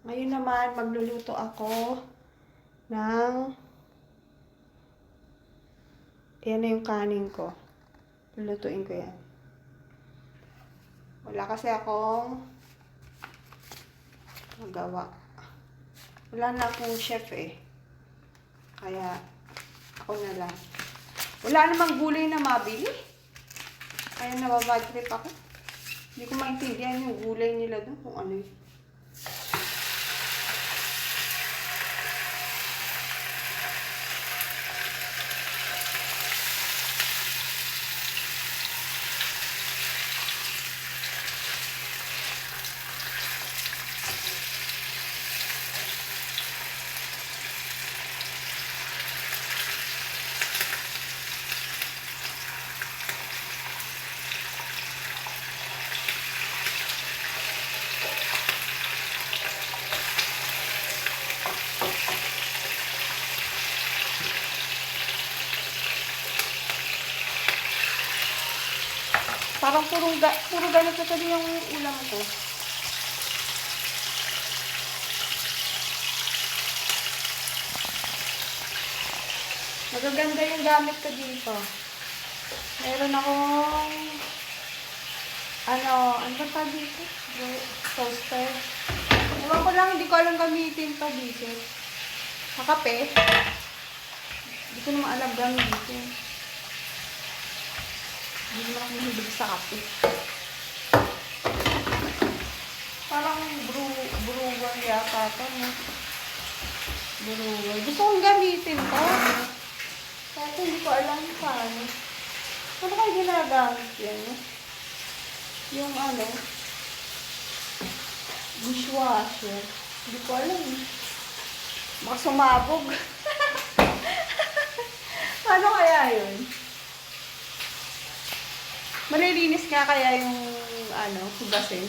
Ngayon naman, magluluto ako ng... Yan na yung kanin ko. Lulutuin ko yan. Wala kasi akong magawa. Wala na akong chef eh. Kaya, ako na lang. Wala namang gulay na mabili. Kaya nababad trip ako. Hindi ko maintindihan yung gulay nila doon kung ano yun. Parang puro ganito talaga yung ulam ko. Magaganda yung gamit ko dito. Meron akong ano ba tawag dito? Toaster. Ewan ko lang, hindi ko alam gamitin pa dito. Sa kape. Hindi ko naman alam gamitin. Hindi naman ako mahilig sa kape. Parang brewer yata ito, no? Brewer. Gusto kong gamitin to. Kasi hindi ko alam paano. Ano kayo ginagamit yan? Yung ano? Dishwasher. Hindi ko alam. Baka sumabog. Paano kaya yun? Malilinis nga kaya yung ano, hugasin.